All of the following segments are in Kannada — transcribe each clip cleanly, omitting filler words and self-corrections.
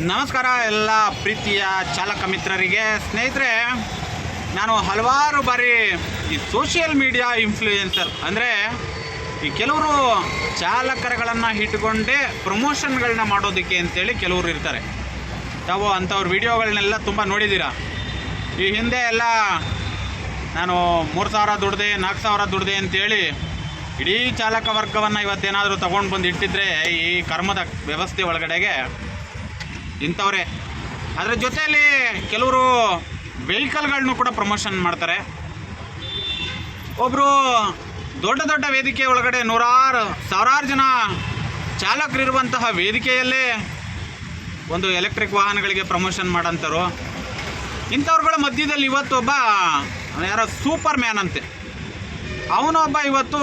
ನಮಸ್ಕಾರ ಎಲ್ಲ ಪ್ರೀತಿಯ ಚಾಲಕ ಮಿತ್ರರಿಗೆ. ಸ್ನೇಹಿತರೆ, ನಾನು ಹಲವಾರು ಬಾರಿ ಈ ಸೋಷಿಯಲ್ ಮೀಡಿಯಾ ಇನ್ಫ್ಲೂಯೆನ್ಸರ್ ಅಂದರೆ ಈ ಕೆಲವರು ಚಾಲಕರುಗಳನ್ನು ಇಟ್ಕೊಂಡೇ ಪ್ರಮೋಷನ್ಗಳನ್ನ ಮಾಡೋದಕ್ಕೆ ಅಂತೇಳಿ ಕೆಲವರು ಇರ್ತಾರೆ. ತಾವು ಅಂಥವ್ರ ವಿಡಿಯೋಗಳನ್ನೆಲ್ಲ ತುಂಬ ನೋಡಿದ್ದೀರಾ. ಈ ಹಿಂದೆ ಎಲ್ಲ ನಾನು 3,000 ದುಡ್ದೆ 4,000 ದುಡ್ದೆ ಅಂತೇಳಿ ಇಡೀ ಚಾಲಕ ವರ್ಗವನ್ನು ಇವತ್ತೇನಾದರೂ ತೊಗೊಂಡು ಬಂದು ಇಟ್ಟಿದ್ರೆ ಈ ಕರ್ಮದ ವ್ಯವಸ್ಥೆ ಒಳಗಡೆಗೆ ಇಂಥವ್ರೆ. ಅದರ ಜೊತೆಯಲ್ಲಿ ಕೆಲವರು ವೆಹಿಕಲ್ಗಳನ್ನೂ ಕೂಡ ಪ್ರಮೋಷನ್ ಮಾಡ್ತಾರೆ. ಒಬ್ಬರು ದೊಡ್ಡ ದೊಡ್ಡ ವೇದಿಕೆ ಒಳಗಡೆ ಸಾವಿರಾರು ಜನ ಚಾಲಕರಿರುವಂತಹ ವೇದಿಕೆಯಲ್ಲೇ ಒಂದು ಎಲೆಕ್ಟ್ರಿಕ್ ವಾಹನಗಳಿಗೆ ಪ್ರಮೋಷನ್ ಮಾಡೋಂಥವ್ರು. ಇಂಥವ್ರುಗಳ ಮಧ್ಯದಲ್ಲಿ ಇವತ್ತು ಒಬ್ಬ ಯಾರೋ ಸೂಪರ್ ಮ್ಯಾನ್ ಅಂತೆ, ಅವನೊಬ್ಬ ಇವತ್ತು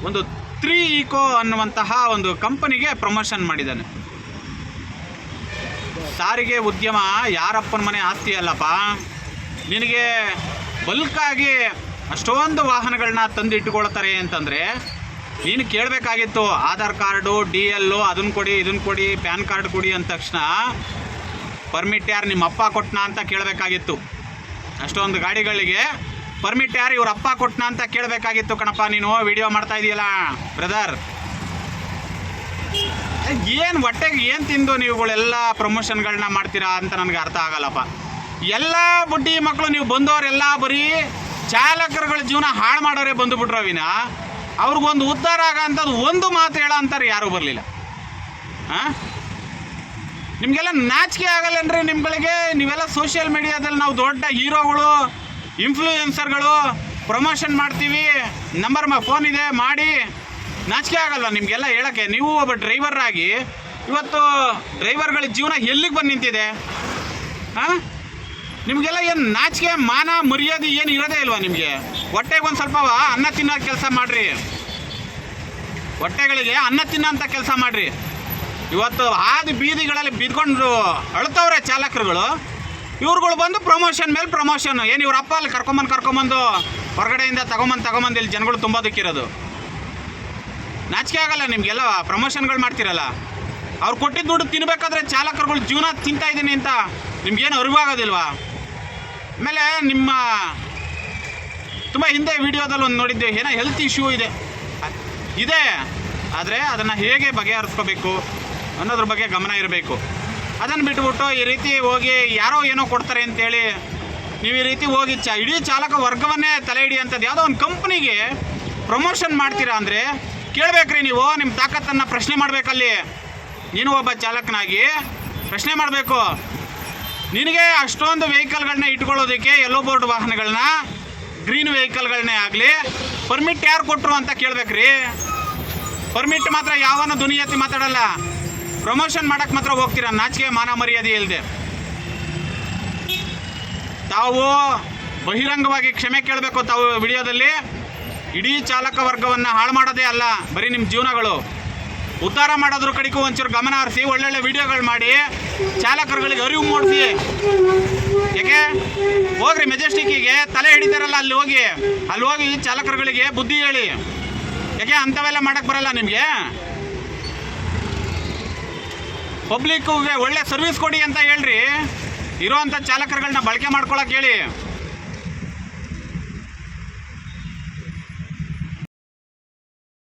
ಒಂದು 3 ಈಕೋ ಅನ್ನುವಂತಹ ಒಂದು ಕಂಪನಿಗೆ ಪ್ರಮೋಷನ್ ಮಾಡಿದ್ದಾನೆ. ಸಾರಿಗೆ ಉದ್ಯಮ ಯಾರಪ್ಪನ ಮನೆ ಆಸ್ತಿ ಅಲ್ಲಪ್ಪ. ನಿನಗೆ ಬಲ್ಕಾಗಿ ಅಷ್ಟೊಂದು ವಾಹನಗಳನ್ನ ತಂದು ಇಟ್ಕೊಳ್ತಾರೆ ಅಂತಂದರೆ ನೀನು ಕೇಳಬೇಕಾಗಿತ್ತು, ಆಧಾರ್ ಕಾರ್ಡು, DL ಅದನ್ನು ಕೊಡಿ, ಇದನ್ನು ಕೊಡಿ, ಪ್ಯಾನ್ ಕಾರ್ಡ್ ಕೊಡಿ ಅಂದ ತಕ್ಷಣ ಪರ್ಮಿಟ್ ಯಾರು ನಿಮ್ಮ ಅಪ್ಪ ಕೊಟ್ಟನಾ ಅಂತ ಕೇಳಬೇಕಾಗಿತ್ತು. ಅಷ್ಟೊಂದು ಗಾಡಿಗಳಿಗೆ ಪರ್ಮಿಟ್ ಯಾರು ಇವ್ರ ಅಪ್ಪ ಕೊಟ್ಟನಾ ಅಂತ ಕೇಳಬೇಕಾಗಿತ್ತು ಕಣಪ್ಪ. ನೀನು ವಿಡಿಯೋ ಮಾಡ್ತಾ ಇದೆಯಲ್ಲ ಬ್ರದರ್, ಏನು ಹೊಟ್ಟೆಗೆ ಏನು ತಿಂದು ನೀವುಗಳೆಲ್ಲ ಪ್ರಮೋಷನ್ಗಳನ್ನ ಮಾಡ್ತೀರಾ ಅಂತ ನನಗೆ ಅರ್ಥ ಆಗಲ್ಲಪ್ಪ. ಎಲ್ಲ ಬುಡ್ಡಿ ಮಕ್ಕಳು ನೀವು ಬಂದವರೆಲ್ಲ ಬರೀ ಚಾಲಕರುಗಳ ಜೀವನ ಹಾಳು ಮಾಡೋರೇ ಬಂದುಬಿಟ್ರು ವಿನ ಅವ್ರಿಗೊಂದು ಉದ್ಧಾರ ಆಗೋಂಥದ್ದು ಒಂದು ಮಾತು ಹೇಳೋ ಅಂತಾರೆ ಯಾರೂ ಬರಲಿಲ್ಲ. ನಿಮಗೆಲ್ಲ ನಾಚಿಕೆ ಆಗಲ್ಲೇನ್ರಿ ನಿಮ್ಗಳಿಗೆ? ನೀವೆಲ್ಲ ಸೋಷಿಯಲ್ ಮೀಡಿಯಾದಲ್ಲಿ ನಾವು ದೊಡ್ಡ ಹೀರೋಗಳು, ಇನ್ಫ್ಲೂಯೆನ್ಸರ್ಗಳು, ಪ್ರಮೋಷನ್ ಮಾಡ್ತೀವಿ, ನಂಬರ್ ಫೋನ್ ಇದೆ ಮಾಡಿ, ನಾಚಿಕೆ ಆಗಲ್ಲ ನಿಮಗೆಲ್ಲ ಹೇಳೋಕ್ಕೆ? ನೀವು ಒಬ್ಬ ಡ್ರೈವರ್ ಆಗಿ ಇವತ್ತು ಡ್ರೈವರ್ಗಳ ಜೀವನ ಎಲ್ಲಿಗೆ ಬಂದು ನಿಂತಿದೆ? ನಿಮಗೆಲ್ಲ ಏನು ನಾಚಿಕೆ, ಮಾನ, ಮರ್ಯಾದೆ ಏನು ಇರೋದೇ ಇಲ್ವಾ ನಿಮಗೆ? ಹೊಟ್ಟೆಗೆ ಒಂದು ಸ್ವಲ್ಪ ಅನ್ನ ತಿನ್ನೋ ಕೆಲಸ ಮಾಡಿರಿ, ಹೊಟ್ಟೆಗಳಿಗೆ ಅನ್ನ ತಿನ್ನೋಂಥ ಕೆಲಸ ಮಾಡಿರಿ. ಇವತ್ತು ಹಾದಿ ಬೀದಿಗಳಲ್ಲಿ ಬಿದ್ಕೊಂಡು ಅಳ್ತವ್ರೆ ಚಾಲಕರುಗಳು. ಇವ್ರುಗಳು ಬಂದು ಪ್ರಮೋಷನ್ ಮೇಲೆ ಪ್ರಮೋಷನ್. ಏನು ಇವ್ರ ಅಪ್ಪ ಅಲ್ಲಿ ಕರ್ಕೊಂಬಂದು ಹೊರಗಡೆಯಿಂದ ತಗೊಂಬಂದು ಇಲ್ಲಿ ಜನಗಳು ತುಂಬೋದಕ್ಕಿರೋದು. ನಾಚಿಕೆ ಆಗಲ್ಲ ನಿಮಗೆಲ್ಲ? ಪ್ರಮೋಷನ್ಗಳು ಮಾಡ್ತಿರಲ್ಲ, ಅವ್ರು ಕೊಟ್ಟಿದ್ದು ದುಡ್ಡು ತಿನ್ನಬೇಕಾದ್ರೆ ಚಾಲಕರುಗಳು ಜೀವನ ತಿಂತಾ ಇದ್ದೀನಿ ಅಂತ ನಿಮ್ಗೇನು ಅರಿವಾಗೋದಿಲ್ವಾ? ಆಮೇಲೆ ನಿಮ್ಮ ತುಂಬ ಹಿಂದೆ ವಿಡಿಯೋದಲ್ಲಿ ಒಂದು ನೋಡಿದ್ದೆ, ಏನೋ ಹೆಲ್ತ್ ಇಶ್ಯೂ ಇದೆ, ಆದರೆ ಅದನ್ನು ಹೇಗೆ ಬಗೆಹರಿಸ್ಕೋಬೇಕು ಅನ್ನೋದ್ರ ಬಗ್ಗೆ ಗಮನ ಇರಬೇಕು. ಅದನ್ನು ಬಿಟ್ಬಿಟ್ಟು ಈ ರೀತಿ ಹೋಗಿ ಯಾರೋ ಏನೋ ಕೊಡ್ತಾರೆ ಅಂತೇಳಿ ನೀವು ಈ ರೀತಿ ಹೋಗಿ ಇಡೀ ಚಾಲಕ ವರ್ಗವನ್ನೇ ತಲೆ ಹಿಡಿಯೋಂಥದ್ದು ಯಾವುದೋ ಒಂದು ಕಂಪ್ನಿಗೆ ಪ್ರಮೋಷನ್ ಮಾಡ್ತೀರಾ ಅಂದರೆ ಕೇಳಬೇಕ್ರಿ. ನೀವು ನಿಮ್ಮ ತಾಕತ್ತನ್ನು ಪ್ರಶ್ನೆ ಮಾಡಬೇಕಲ್ಲಿ. ನೀನು ಒಬ್ಬ ಚಾಲಕನಾಗಿ ಪ್ರಶ್ನೆ ಮಾಡಬೇಕು. ನಿನಗೆ ಅಷ್ಟೊಂದು ವೆಹಿಕಲ್ಗಳನ್ನ ಇಟ್ಕೊಳ್ಳೋದಕ್ಕೆ ಎಲ್ಲೋ ಬೋರ್ಡ್ ವಾಹನಗಳನ್ನ, ಗ್ರೀನ್ ವೆಹಿಕಲ್ಗಳನ್ನೇ ಆಗಲಿ ಪರ್ಮಿಟ್ ಯಾರು ಕೊಟ್ಟರು ಅಂತ ಕೇಳಬೇಕ್ರಿ. ಪರ್ಮಿಟ್ ಮಾತ್ರ ಯಾವನೂ ದುನಿಯತ್ತಿ ಮಾತಾಡಲ್ಲ, ಪ್ರಮೋಷನ್ ಮಾಡೋಕ್ಕೆ ಮಾತ್ರ ಹೋಗ್ತೀರಾ ನಾಚಿಕೆ ಮಾನ ಮರ್ಯಾದೆ ಇಲ್ಲದೆ. ತಾವು ಬಹಿರಂಗವಾಗಿ ಕ್ಷಮೆ ಕೇಳಬೇಕು. ತಾವು ವಿಡಿಯೋದಲ್ಲಿ ಇಡೀ ಚಾಲಕ ವರ್ಗವನ್ನು ಹಾಳು ಮಾಡೋದೇ ಅಲ್ಲ, ಬರೀ ನಿಮ್ಮ ಜೀವನಗಳು ಉದ್ಧಾರ ಮಾಡೋದ್ರ ಕಡೆಗೂ ಒಂಚೂರು ಗಮನ ಹರಿಸಿ, ಒಳ್ಳೊಳ್ಳೆ ವಿಡಿಯೋಗಳು ಮಾಡಿ ಚಾಲಕರುಗಳಿಗೆ ಅರಿವು ಮೂಡಿಸಿ. ಯಾಕೆ ಹೋಗ್ರಿ ಮೆಜೆಸ್ಟಿಕ್ಕಿಗೆ ತಲೆ ಹಿಡಿತಾರಲ್ಲ, ಅಲ್ಲಿ ಹೋಗಿ ಚಾಲಕರುಗಳಿಗೆ ಬುದ್ಧಿ ಹೇಳಿ. ಯಾಕೆ ಅಂಥವೆಲ್ಲ ಮಾಡೋಕ್ಕೆ ಬರಲ್ಲ ನಿಮಗೆ? ಪಬ್ಲಿಕ್ಕಿಗೆ ಒಳ್ಳೆ ಸರ್ವಿಸ್ ಕೊಡಿ ಅಂತ ಹೇಳ್ರಿ. ಇರೋವಂಥ ಚಾಲಕರುಗಳನ್ನ ಬಳಕೆ ಮಾಡ್ಕೊಳಕ್ಕೆ ಹೇಳಿ.